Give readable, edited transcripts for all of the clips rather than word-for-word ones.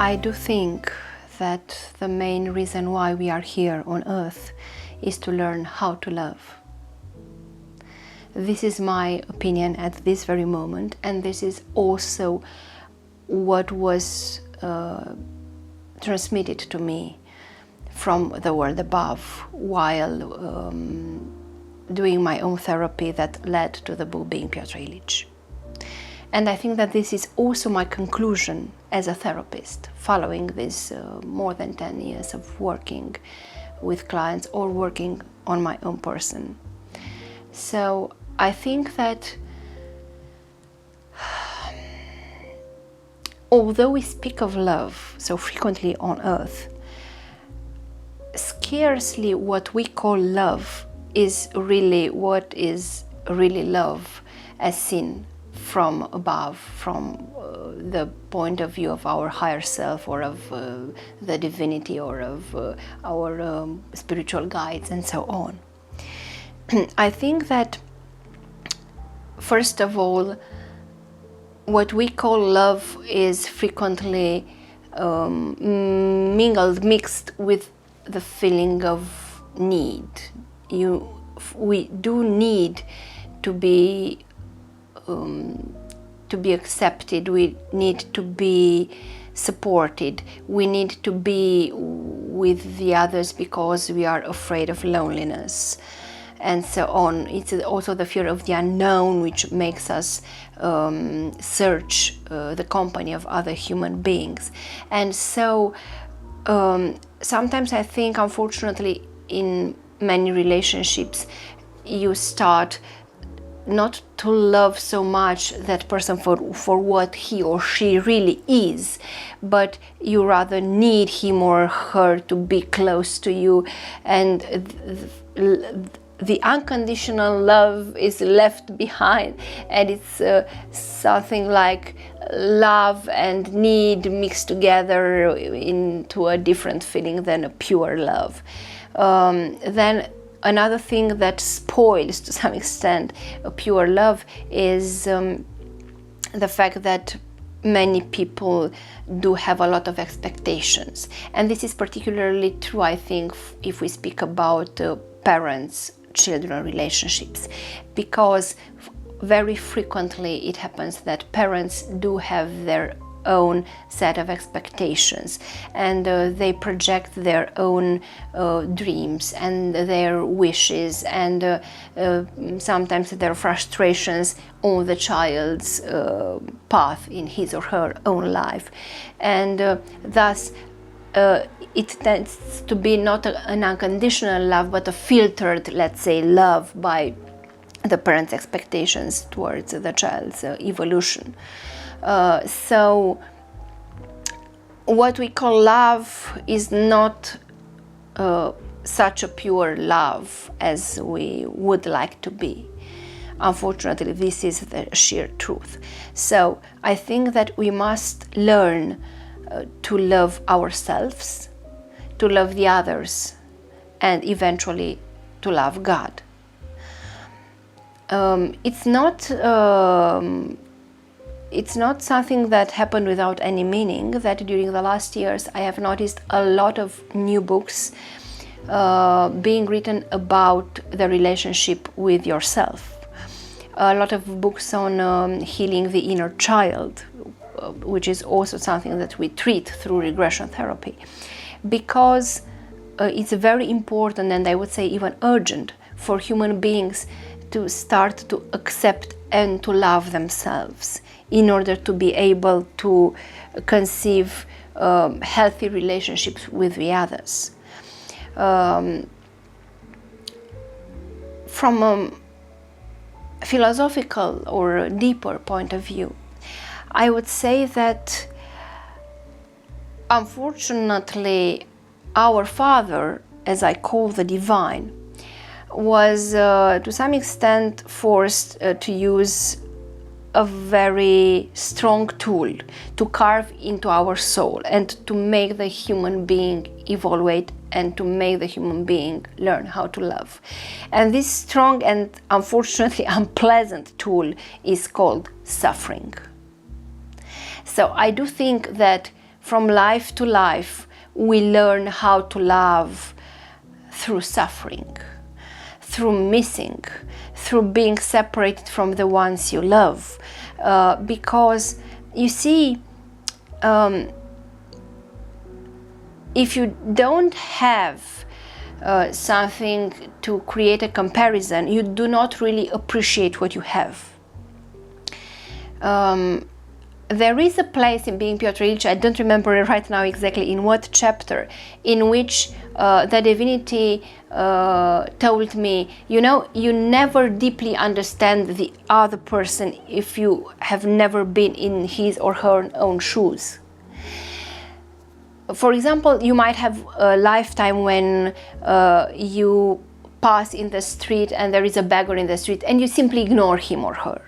I do think that the main reason why we are here on earth is to learn how to love. This is my opinion at this very moment, and this is also what was transmitted to me from the world above while doing my own therapy that led to the book being Pyotr Ilyich. And I think that this is also my conclusion as a therapist, following this more than 10 years of working with clients or working on my own person. So I think that although we speak of love so frequently on earth, scarcely what we call love is really what is really love as seen from above, from the point of view of our higher self or of the divinity or of our spiritual guides and so on. I think that first of all, what we call love is frequently mixed with the feeling of need. We do need to be accepted, we need to be supported, we need to be with the others because we are afraid of loneliness and so on. It's also the fear of the unknown which makes us search the company of other human beings. And so sometimes I think, unfortunately, in many relationships you start not to love so much that person for what he or she really is, but you rather need him or her to be close to you, and the unconditional love is left behind, and it's something like love and need mixed together into a different feeling than a pure love. Then another thing that spoils to some extent a pure love is the fact that many people do have a lot of expectations, and this is particularly true, I think, if we speak about parents-children relationships, because very frequently it happens that parents do have their own set of expectations, and they project their own dreams and their wishes and sometimes their frustrations on the child's path in his or her own life, and thus it tends to be not an unconditional love but a filtered, let's say, love by the parents' expectations towards the child's evolution. So what we call love is not such a pure love as we would like to be. Unfortunately, this is the sheer truth. So I think that we must learn to love ourselves, to love the others, and eventually to love God. It's not something that happened without any meaning, that during the last years I have noticed a lot of new books being written about the relationship with yourself. A lot of books on healing the inner child, which is also something that we treat through regression therapy, because it's very important, and I would say even urgent, for human beings to start to accept and to love themselves in order to be able to conceive healthy relationships with the others. From a philosophical or a deeper point of view, I would say that unfortunately our Father, as I call the divine, was to some extent forced to use a very strong tool to carve into our soul and to make the human being evaluate and to make the human being learn how to love. And this strong and unfortunately unpleasant tool is called suffering. So I do think that from life to life, we learn how to love through suffering, through missing, through being separated from the ones you love. Because you see, if you don't have something to create a comparison, you do not really appreciate what you have. There is a place in Being Pyotr Ilyich, I don't remember right now exactly in what chapter, in which the divinity told me, you know, you never deeply understand the other person if you have never been in his or her own shoes. For example, you might have a lifetime when you pass in the street and there is a beggar in the street and you simply ignore him or her.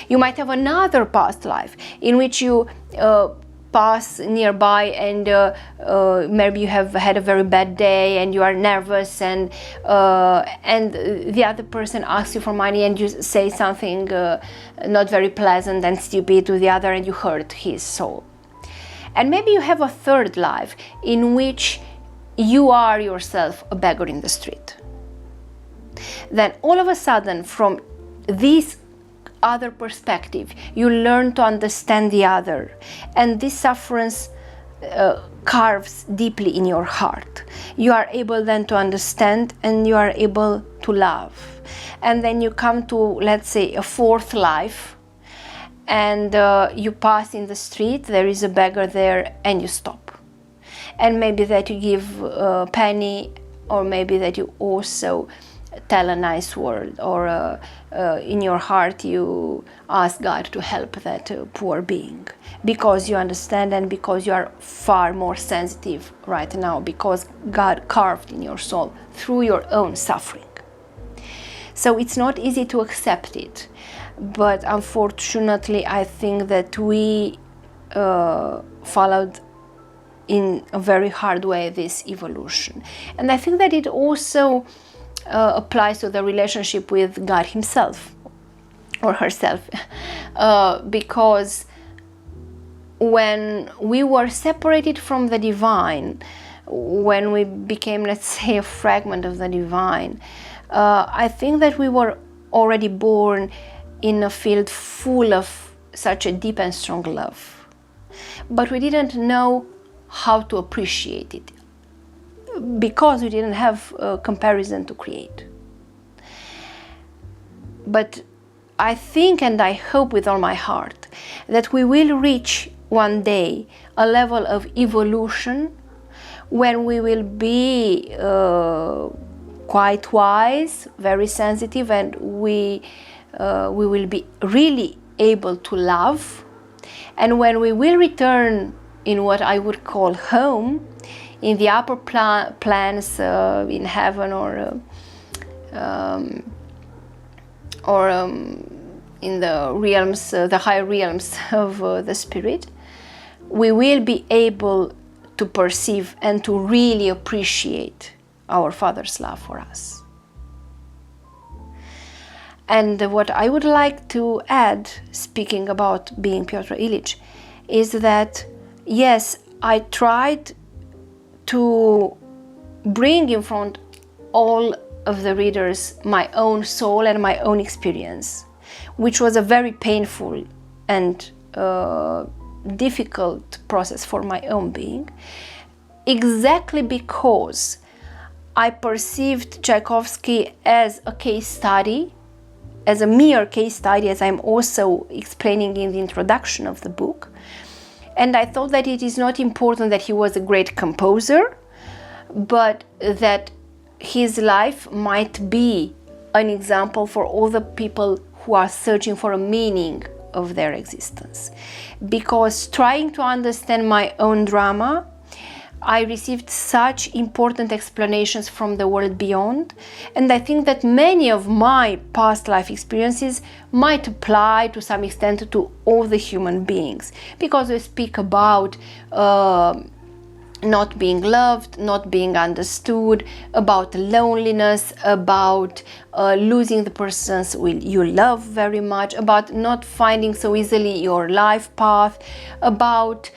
You might have another past life in which you pass nearby and maybe you have had a very bad day and you are nervous and the other person asks you for money and you say something not very pleasant and stupid to the other and you hurt his soul. And maybe you have a third life in which you are yourself a beggar in the street. Then all of a sudden, from this other perspective, you learn to understand the other, and this sufferance carves deeply in your heart. You are able then to understand and you are able to love. And then you come to, let's say, a fourth life, and you pass in the street, there is a beggar there, and you stop. And maybe that you give a penny, or maybe that you also tell a nice word, or in your heart you ask God to help that poor being, because you understand and because you are far more sensitive right now, because God carved in your soul through your own suffering. So it's not easy to accept it, but unfortunately I think that we followed in a very hard way this evolution. And I think that it also applies to the relationship with God himself or herself, because when we were separated from the divine, when we became, let's say, a fragment of the divine, I think that we were already born in a field full of such a deep and strong love, but we didn't know how to appreciate it, because we didn't have a comparison to create. But I think and I hope with all my heart that we will reach one day a level of evolution when we will be quite wise, very sensitive, and we will be really able to love. And when we will return in what I would call home, in the upper plans, in heaven, or in the realms, the higher realms of the spirit, we will be able to perceive and to really appreciate our Father's love for us. And what I would like to add, speaking about Being Pyotr Ilyich, is that yes, I tried to bring in front all of the readers my own soul and my own experience, which was a very painful and difficult process for my own being, exactly because I perceived Tchaikovsky as a case study, as a mere case study, as I'm also explaining in the introduction of the book. And I thought that it is not important that he was a great composer, but that his life might be an example for all the people who are searching for a meaning of their existence. Because trying to understand my own drama, I received such important explanations from the world beyond, and I think that many of my past life experiences might apply to some extent to all the human beings, because we speak about not being loved, not being understood, about loneliness, about losing the persons you love very much, about not finding so easily your life path, about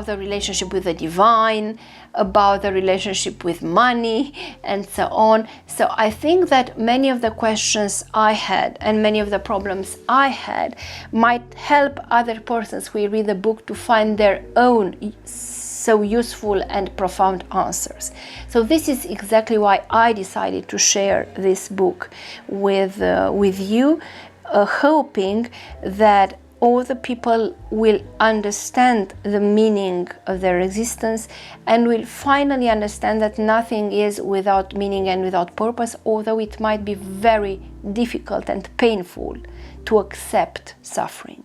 the relationship with the divine, about the relationship with money, and so on. So I think that many of the questions I had and many of the problems I had might help other persons who read the book to find their own so useful and profound answers. So this is exactly why I decided to share this book with you, hoping that all the people will understand the meaning of their existence and will finally understand that nothing is without meaning and without purpose, although it might be very difficult and painful to accept suffering.